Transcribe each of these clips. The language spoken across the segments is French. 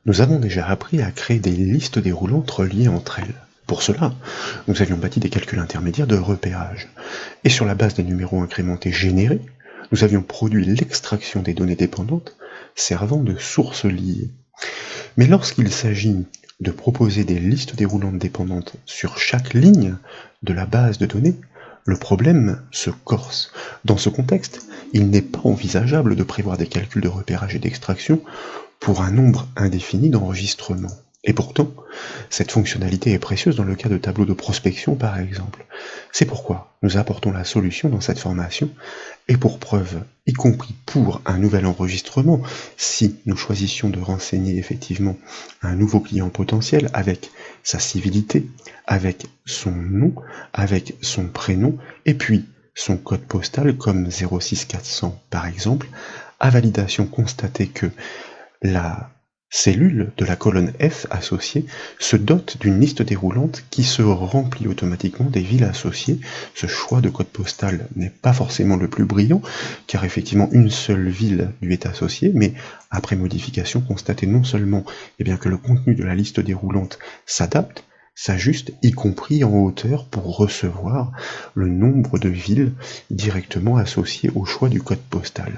Nous avons déjà appris à créer des listes déroulantes reliées entre elles. Pour cela, nous avions bâti des calculs intermédiaires de repérage. Et sur la base des numéros incrémentés générés, nous avions produit l'extraction des données dépendantes servant de source liée. Mais lorsqu'il s'agit de proposer des listes déroulantes dépendantes sur chaque ligne de la base de données, le problème se corse. Dans ce contexte, il n'est pas envisageable de prévoir des calculs de repérage et d'extraction pour un nombre indéfini d'enregistrements. Et pourtant, cette fonctionnalité est précieuse dans le cas de tableaux de prospection par exemple. C'est pourquoi nous apportons la solution dans cette formation, et pour preuve, y compris pour un nouvel enregistrement, si nous choisissions de renseigner effectivement un nouveau client potentiel avec sa civilité, avec son nom, avec son prénom, et puis son code postal comme 06400 par exemple, à validation constatée que la cellule de la colonne F associée se dote d'une liste déroulante qui se remplit automatiquement des villes associées. Ce choix de code postal n'est pas forcément le plus brillant, car effectivement une seule ville lui est associée, mais après modification, constatez non seulement que le contenu de la liste déroulante s'adapte, s'ajuste, y compris en hauteur pour recevoir le nombre de villes directement associées au choix du code postal.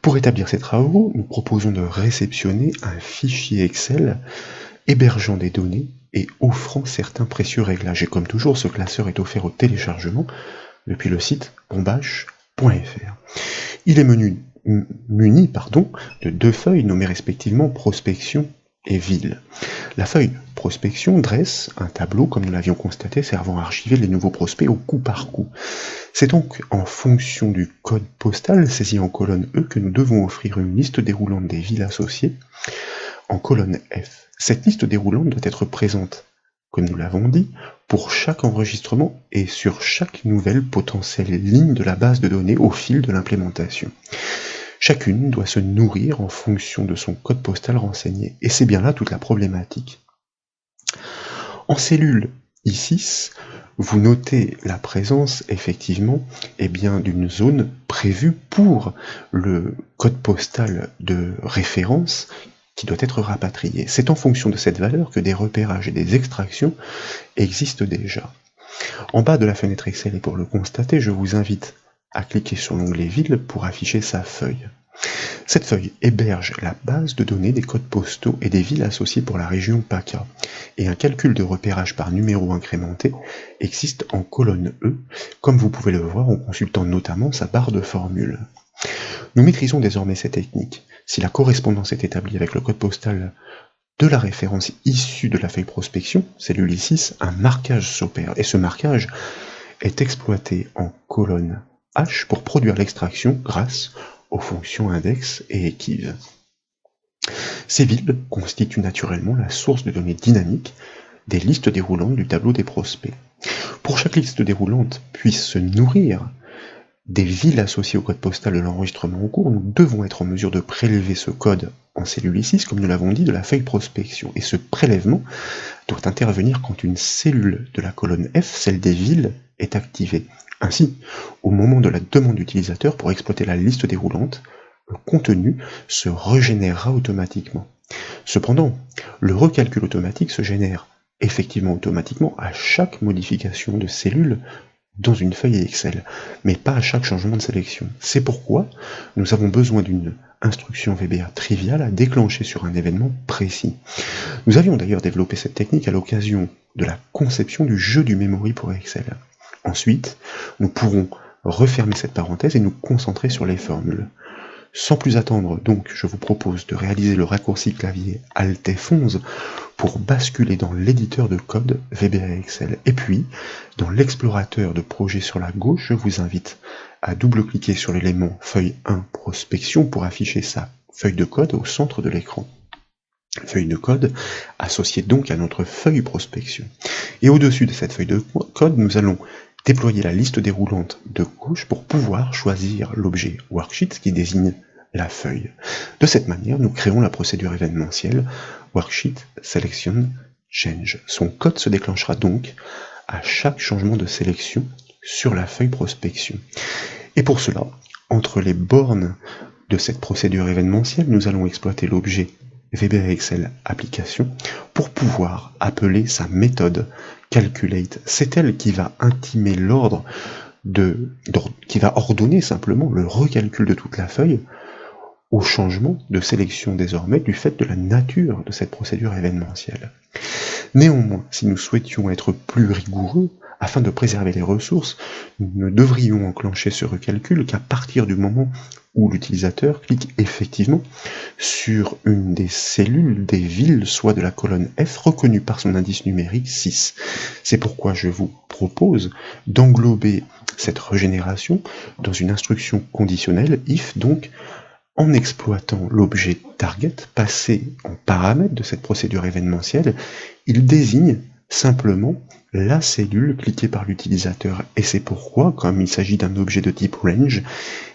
Pour établir ces travaux, nous proposons de réceptionner un fichier Excel hébergeant des données et offrant certains précieux réglages. Et comme toujours, ce classeur est offert au téléchargement depuis le site bombache.fr. Il est muni de deux feuilles nommées respectivement prospection et ville. La feuille prospection dresse un tableau, comme nous l'avions constaté, servant à archiver les nouveaux prospects au coup par coup. C'est donc en fonction du code postal saisi en colonne E que nous devons offrir une liste déroulante des villes associées en colonne F. Cette liste déroulante doit être présente, comme nous l'avons dit, pour chaque enregistrement et sur chaque nouvelle potentielle ligne de la base de données au fil de l'implémentation. Chacune doit se nourrir en fonction de son code postal renseigné. Et c'est bien là toute la problématique. En cellule I6, vous notez la présence effectivement d'une zone prévue pour le code postal de référence qui doit être rapatrié. C'est en fonction de cette valeur que des repérages et des extractions existent déjà. En bas de la fenêtre Excel, et pour le constater, je vous invite à cliquer sur l'onglet Ville pour afficher sa feuille. Cette feuille héberge la base de données des codes postaux et des villes associées pour la région PACA, et un calcul de repérage par numéro incrémenté existe en colonne E, comme vous pouvez le voir en consultant notamment sa barre de formule. Nous maîtrisons désormais ces techniques. Si la correspondance est établie avec le code postal de la référence issue de la feuille prospection, cellule I6, un marquage s'opère, et ce marquage est exploité en colonne H pour produire l'extraction grâce aux fonctions index et équive. Ces villes constituent naturellement la source de données dynamiques des listes déroulantes du tableau des prospects. Pour chaque liste déroulante puisse se nourrir des villes associées au code postal de l'enregistrement en cours, nous devons être en mesure de prélever ce code en cellule I6, comme nous l'avons dit, de la feuille prospection. Et ce prélèvement doit intervenir quand une cellule de la colonne F, celle des villes, est activée. Ainsi, au moment de la demande utilisateur pour exploiter la liste déroulante, le contenu se régénérera automatiquement. Cependant, le recalcul automatique se génère effectivement automatiquement à chaque modification de cellule dans une feuille Excel, mais pas à chaque changement de sélection. C'est pourquoi nous avons besoin d'une instruction VBA triviale à déclencher sur un événement précis. Nous avions d'ailleurs développé cette technique à l'occasion de la conception du jeu du memory pour Excel. Ensuite, nous pourrons refermer cette parenthèse et nous concentrer sur les formules. Sans plus attendre, donc, je vous propose de réaliser le raccourci clavier Alt F11 pour basculer dans l'éditeur de code VBA Excel. Et puis, dans l'explorateur de projet sur la gauche, je vous invite à double-cliquer sur l'élément feuille 1 prospection pour afficher sa feuille de code au centre de l'écran. Feuille de code associée donc à notre feuille prospection. Et au-dessus de cette feuille de code, nous allons déployer la liste déroulante de gauche pour pouvoir choisir l'objet Worksheet qui désigne la feuille. De cette manière, nous créons la procédure événementielle Worksheet Selection Change. Son code se déclenchera donc à chaque changement de sélection sur la feuille prospection. Et pour cela, entre les bornes de cette procédure événementielle, nous allons exploiter l'objet VBA Excel Application pour pouvoir appeler sa méthode calculate. C'est elle qui va intimer l'ordre qui va ordonner simplement le recalcul de toute la feuille au changement de sélection désormais du fait de la nature de cette procédure événementielle. Néanmoins, si nous souhaitions être plus rigoureux, afin de préserver les ressources, nous ne devrions enclencher ce recalcul qu'à partir du moment où l'utilisateur clique effectivement sur une des cellules des villes, soit de la colonne F, reconnue par son indice numérique 6. C'est pourquoi je vous propose d'englober cette régénération dans une instruction conditionnelle if, donc, en exploitant l'objet target passé en paramètre de cette procédure événementielle, il désigne simplement la cellule cliquée par l'utilisateur. Et c'est pourquoi, comme il s'agit d'un objet de type range,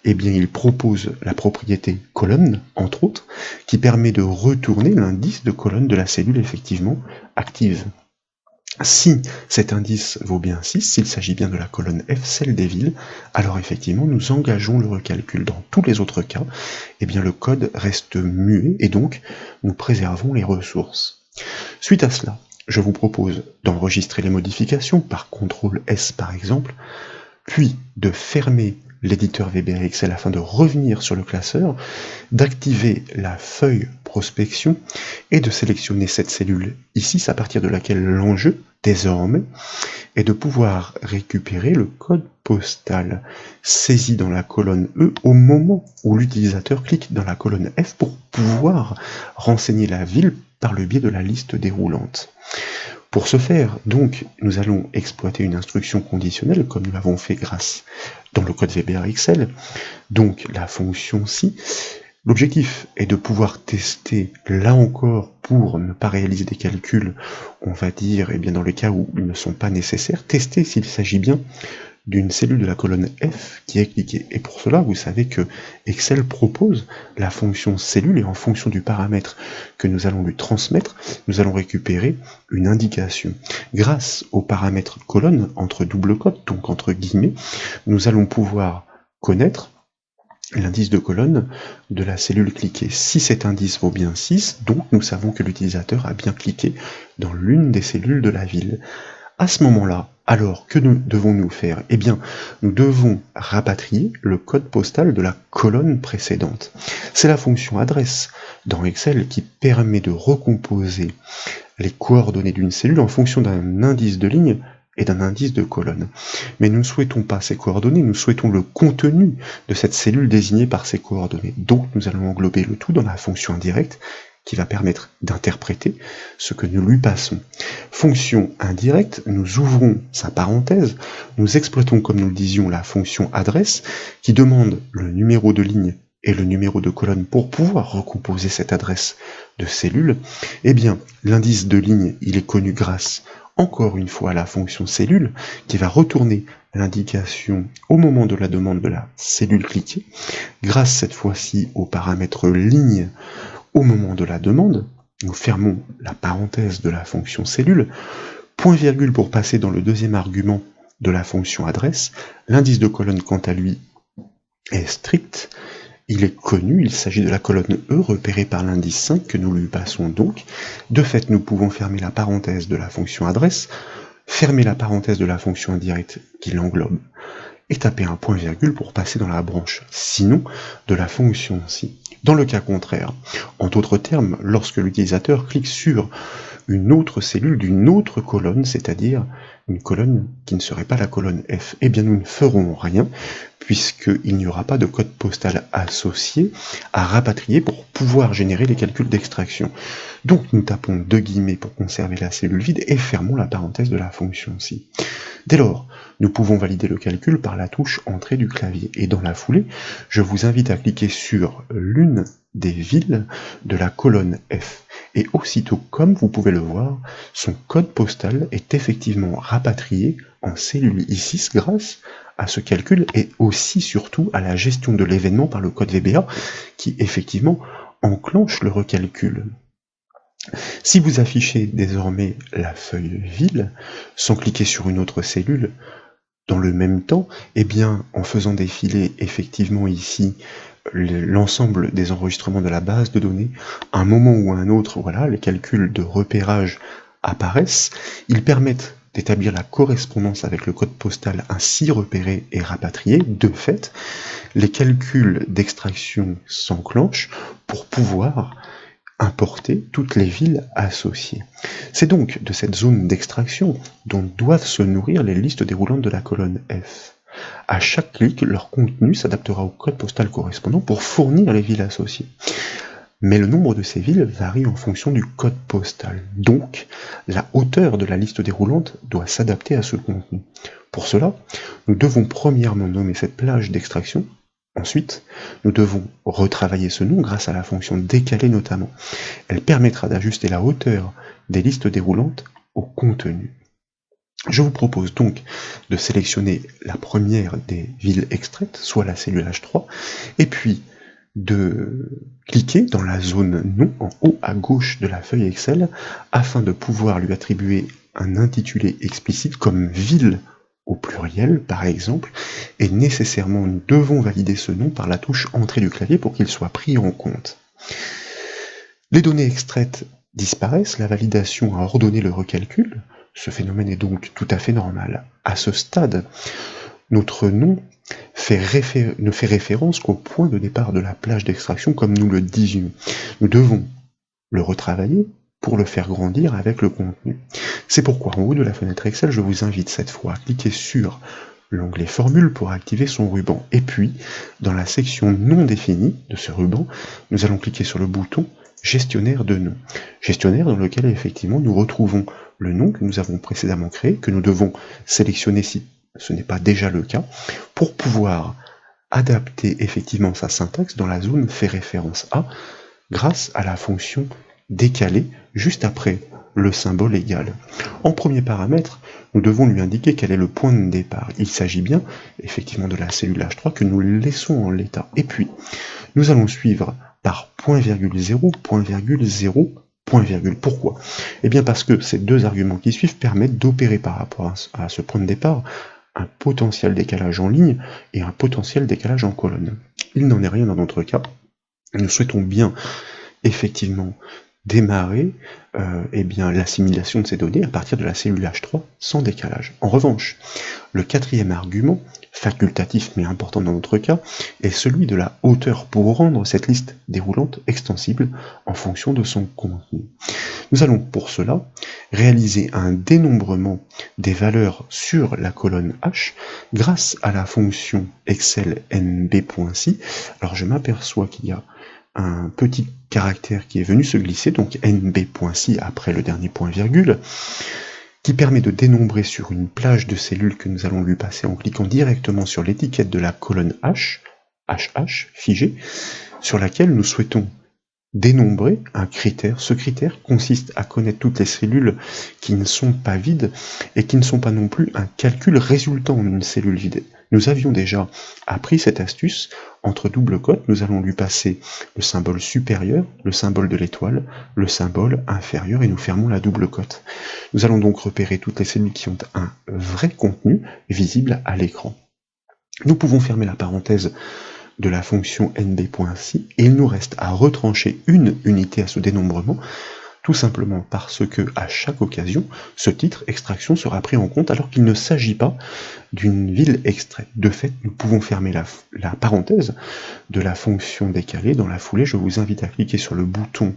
eh bien il propose la propriété colonne, entre autres, qui permet de retourner l'indice de colonne de la cellule effectivement active. Si cet indice vaut bien 6, s'il s'agit bien de la colonne F, celle des villes, alors effectivement nous engageons le recalcul. Dans tous les autres cas, eh bien le code reste muet et donc nous préservons les ressources. Suite à cela, je vous propose d'enregistrer les modifications par CTRL S par exemple, puis de fermer l'éditeur VBA Excel afin de revenir sur le classeur, d'activer la feuille prospection et de sélectionner cette cellule ici, à partir de laquelle l'enjeu, désormais, est de pouvoir récupérer le code postal saisi dans la colonne E au moment où l'utilisateur clique dans la colonne F pour pouvoir renseigner la ville par le biais de la liste déroulante. Pour ce faire, donc, nous allons exploiter une instruction conditionnelle, comme nous l'avons fait grâce dans le code VBA Excel, donc la fonction si. L'objectif est de pouvoir tester, là encore, pour ne pas réaliser des calculs, on va dire, eh bien dans le cas où ils ne sont pas nécessaires, tester s'il s'agit bien d'une cellule de la colonne F qui est cliquée. Et pour cela, vous savez que Excel propose la fonction cellule et en fonction du paramètre que nous allons lui transmettre, nous allons récupérer une indication. Grâce au paramètre colonne, entre double cotes, donc entre guillemets, nous allons pouvoir connaître l'indice de colonne de la cellule cliquée. Si cet indice vaut bien 6, donc nous savons que l'utilisateur a bien cliqué dans l'une des cellules de la ville. À ce moment-là, alors, que devons-nous faire? Eh bien, nous devons rapatrier le code postal de la colonne précédente. C'est la fonction adresse dans Excel qui permet de recomposer les coordonnées d'une cellule en fonction d'un indice de ligne et d'un indice de colonne. Mais nous ne souhaitons pas ces coordonnées, nous souhaitons le contenu de cette cellule désignée par ces coordonnées. Donc nous allons englober le tout dans la fonction indirecte qui va permettre d'interpréter ce que nous lui passons. Fonction indirecte, nous ouvrons sa parenthèse, nous exploitons, comme nous le disions, la fonction adresse qui demande le numéro de ligne et le numéro de colonne pour pouvoir recomposer cette adresse de cellule. Eh bien, l'indice de ligne, il est connu grâce encore une fois à la fonction cellule qui va retourner l'indication au moment de la demande de la cellule cliquée, grâce cette fois-ci au paramètre ligne au moment de la demande. Nous fermons la parenthèse de la fonction cellule, point virgule pour passer dans le deuxième argument de la fonction adresse. L'indice de colonne quant à lui est strict, il est connu, il s'agit de la colonne E repérée par l'indice 5 que nous lui passons donc. De fait, nous pouvons fermer la parenthèse de la fonction adresse, fermer la parenthèse de la fonction indirecte qui l'englobe, et taper un point virgule pour passer dans la branche sinon de la fonction si. Dans le cas contraire, en d'autres termes, lorsque l'utilisateur clique sur une autre cellule d'une autre colonne, c'est-à-dire une colonne qui ne serait pas la colonne F, eh bien nous ne ferons rien, puisqu'il n'y aura pas de code postal associé à rapatrier pour pouvoir générer les calculs d'extraction. Donc nous tapons deux guillemets pour conserver la cellule vide et fermons la parenthèse de la fonction si. Dès lors, nous pouvons valider le calcul par la touche entrée du clavier. Et dans la foulée, je vous invite à cliquer sur l'une des villes de la colonne F. Et aussitôt, comme vous pouvez le voir, son code postal est effectivement rapatrié en cellule I6 grâce à ce calcul et aussi surtout à la gestion de l'événement par le code VBA qui effectivement enclenche le recalcul. Si vous affichez désormais la feuille ville sans cliquer sur une autre cellule dans le même temps, eh bien en faisant défiler effectivement ici l'ensemble des enregistrements de la base de données, à un moment ou à un autre, voilà, les calculs de repérage apparaissent, ils permettent d'établir la correspondance avec le code postal ainsi repéré et rapatrié. De fait, les calculs d'extraction s'enclenchent pour pouvoir importer toutes les villes associées. C'est donc de cette zone d'extraction dont doivent se nourrir les listes déroulantes de la colonne F. À chaque clic, leur contenu s'adaptera au code postal correspondant pour fournir les villes associées. Mais le nombre de ces villes varie en fonction du code postal. Donc, la hauteur de la liste déroulante doit s'adapter à ce contenu. Pour cela, nous devons premièrement nommer cette plage d'extraction. Ensuite, nous devons retravailler ce nom grâce à la fonction décalée notamment. Elle permettra d'ajuster la hauteur des listes déroulantes au contenu. Je vous propose donc de sélectionner la première des villes extraites, soit la cellule H3, et puis de cliquer dans la zone nom en haut à gauche de la feuille Excel afin de pouvoir lui attribuer un intitulé explicite comme ville au pluriel par exemple, et nécessairement nous devons valider ce nom par la touche entrée du clavier pour qu'il soit pris en compte. Les données extraites disparaissent, la validation a ordonné le recalcul, ce phénomène est donc tout à fait normal. À ce stade, notre nom ne fait référence qu'au point de départ de la plage d'extraction comme nous le disions. Nous devons le retravailler pour le faire grandir avec le contenu. C'est pourquoi en haut de la fenêtre Excel, je vous invite cette fois à cliquer sur l'onglet Formule pour activer son ruban. Et puis, dans la section non définie de ce ruban, nous allons cliquer sur le bouton Gestionnaire de nom. Gestionnaire dans lequel effectivement nous retrouvons le nom que nous avons précédemment créé, que nous devons sélectionner si ce n'est pas déjà le cas, pour pouvoir adapter effectivement sa syntaxe dans la zone fait référence à, grâce à la fonction décalée juste après le symbole égal. En premier paramètre, nous devons lui indiquer quel est le point de départ. Il s'agit bien effectivement de la cellule H3 que nous laissons en l'état. Et puis, nous allons suivre par .0, .0, point virgule. Pourquoi? Eh bien parce que ces deux arguments qui suivent permettent d'opérer par rapport à ce point de départ un potentiel décalage en ligne et un potentiel décalage en colonne. Il n'en est rien dans notre cas. Nous souhaitons bien effectivement démarrer l'assimilation de ces données à partir de la cellule H3 sans décalage. En revanche, le quatrième argument, facultatif mais important dans notre cas, est celui de la hauteur pour rendre cette liste déroulante extensible en fonction de son contenu. Nous allons pour cela réaliser un dénombrement des valeurs sur la colonne H grâce à la fonction Excel nb.si. Alors je m'aperçois qu'il y a un petit caractère qui est venu se glisser, donc nb.si après le dernier point virgule, qui permet de dénombrer sur une plage de cellules que nous allons lui passer en cliquant directement sur l'étiquette de la colonne H, HH, figée, sur laquelle nous souhaitons dénombrer un critère. Ce critère consiste à connaître toutes les cellules qui ne sont pas vides et qui ne sont pas non plus un calcul résultant en une cellule vide. Nous avions déjà appris cette astuce. Entre double cote, nous allons lui passer le symbole supérieur, le symbole de l'étoile, le symbole inférieur et nous fermons la double cote. Nous allons donc repérer toutes les cellules qui ont un vrai contenu visible à l'écran. Nous pouvons fermer la parenthèse de la fonction nb.si et il nous reste à retrancher une unité à ce dénombrement, tout simplement parce que à chaque occasion, ce titre extraction sera pris en compte alors qu'il ne s'agit pas d'une ville extraite. De fait, nous pouvons fermer la parenthèse de la fonction décalée. Dans la foulée, je vous invite à cliquer sur le bouton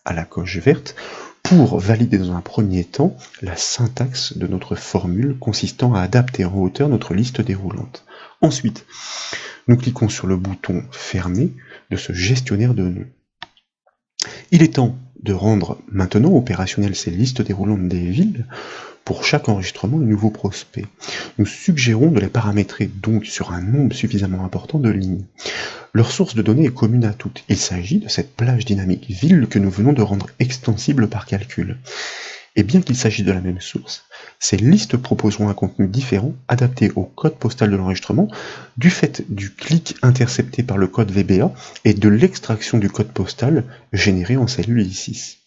à la coche verte pour valider dans un premier temps la syntaxe de notre formule consistant à adapter en hauteur notre liste déroulante. Ensuite, nous cliquons sur le bouton fermer de ce gestionnaire de noms. Il est temps de rendre maintenant opérationnelles ces listes déroulantes des villes pour chaque enregistrement et nouveau prospect. Nous suggérons de les paramétrer donc sur un nombre suffisamment important de lignes. Leur source de données est commune à toutes. Il s'agit de cette plage dynamique ville que nous venons de rendre extensible par calcul. Et bien qu'il s'agisse de la même source, ces listes proposeront un contenu différent adapté au code postal de l'enregistrement du fait du clic intercepté par le code VBA et de l'extraction du code postal généré en cellule I6.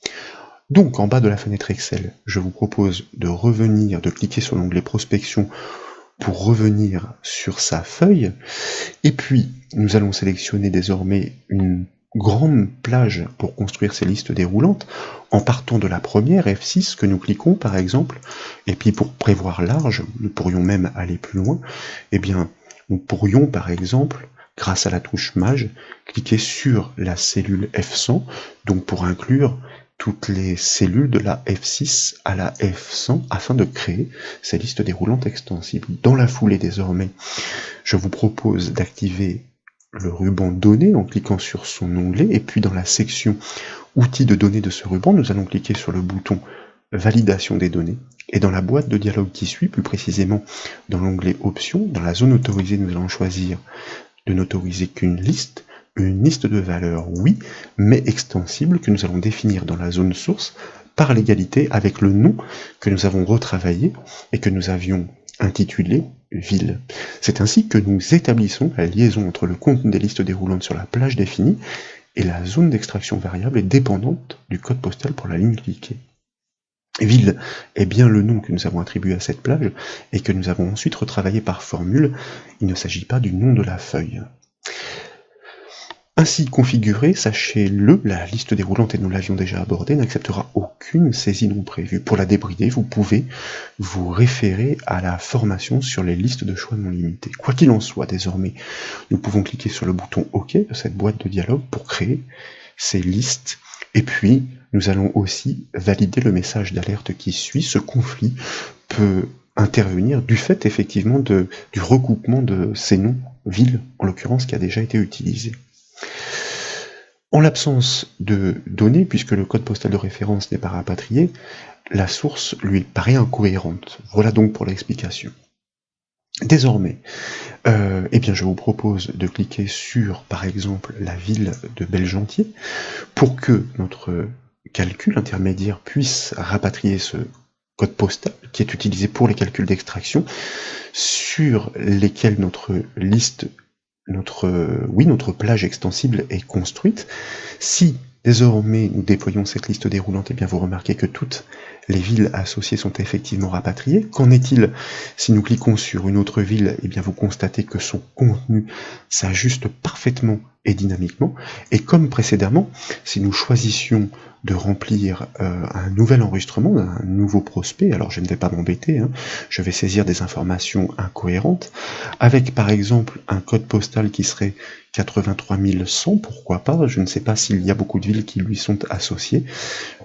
Donc en bas de la fenêtre Excel, je vous propose de cliquer sur l'onglet prospection pour revenir sur sa feuille, et puis nous allons sélectionner désormais une grande plage pour construire ces listes déroulantes, en partant de la première, F6, que nous cliquons par exemple, et puis pour prévoir large, nous pourrions même aller plus loin, eh bien nous pourrions par exemple, grâce à la touche Maj, cliquer sur la cellule F100, donc pour inclure toutes les cellules de la F6 à la F100 afin de créer ces listes déroulantes extensibles. Dans la foulée désormais, je vous propose d'activer le ruban données en cliquant sur son onglet, et puis dans la section outils de données de ce ruban, nous allons cliquer sur le bouton validation des données, et dans la boîte de dialogue qui suit, plus précisément dans l'onglet options, dans la zone autorisée, nous allons choisir de n'autoriser qu'une liste de valeurs, oui, mais extensible, que nous allons définir dans la zone source par l'égalité avec le nom que nous avons retravaillé et que nous avions intitulé ville. C'est ainsi que nous établissons la liaison entre le contenu des listes déroulantes sur la plage définie et la zone d'extraction variable est dépendante du code postal pour la ligne cliquée. Ville est bien le nom que nous avons attribué à cette plage et que nous avons ensuite retravaillé par formule. Il ne s'agit pas du nom de la feuille. Ainsi configurée, sachez-le, la liste déroulante, et nous l'avions déjà abordé, n'acceptera aucune saisie non prévue. Pour la débrider, vous pouvez vous référer à la formation sur les listes de choix non limités. Quoi qu'il en soit, désormais, nous pouvons cliquer sur le bouton OK de cette boîte de dialogue pour créer ces listes. Et puis, nous allons aussi valider le message d'alerte qui suit. Ce conflit peut intervenir du fait, effectivement, du recoupement de ces noms, villes, en l'occurrence, qui a déjà été utilisé. En l'absence de données, puisque le code postal de référence n'est pas rapatrié, la source lui paraît incohérente. Voilà donc pour l'explication. Désormais, eh bien, je vous propose de cliquer sur, par exemple, la ville de Belgentil, pour que notre calcul intermédiaire puisse rapatrier ce code postal qui est utilisé pour les calculs d'extraction, sur lesquels notre liste, notre plage extensible est construite. Si désormais nous déployons cette liste déroulante, eh bien vous remarquez que toutes les villes associées sont effectivement rapatriées. Qu'en est-il si nous cliquons sur une autre ville? Eh bien vous constatez que son contenu s'ajuste parfaitement et dynamiquement. Et comme précédemment, si nous choisissions de remplir un nouvel enregistrement, un nouveau prospect, alors je ne vais pas m'embêter, je vais saisir des informations incohérentes, avec par exemple un code postal qui serait 83 100, pourquoi pas, je ne sais pas s'il y a beaucoup de villes qui lui sont associées,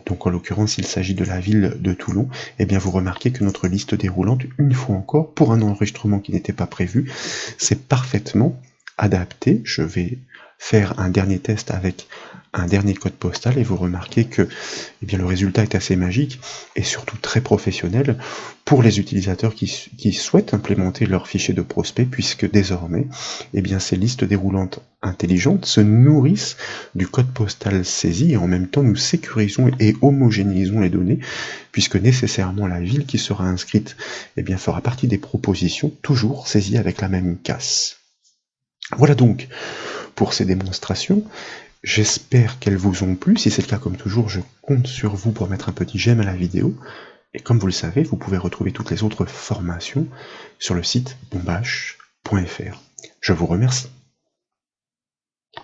donc en l'occurrence il s'agit de la ville de Toulon, et bien vous remarquez que notre liste déroulante, une fois encore, pour un enregistrement qui n'était pas prévu, c'est parfaitement adapté. Je vais faire un dernier test avec un dernier code postal et vous remarquez que eh bien, le résultat est assez magique et surtout très professionnel pour les utilisateurs qui souhaitent implémenter leur fichier de prospect, puisque désormais eh bien, ces listes déroulantes intelligentes se nourrissent du code postal saisi et en même temps nous sécurisons et homogénéisons les données, puisque nécessairement la ville qui sera inscrite eh bien, fera partie des propositions toujours saisies avec la même casse. Voilà donc pour ces démonstrations. J'espère qu'elles vous ont plu. Si c'est le cas, comme toujours, je compte sur vous pour mettre un petit j'aime à la vidéo. Et comme vous le savez, vous pouvez retrouver toutes les autres formations sur le site bombache.fr. Je vous remercie.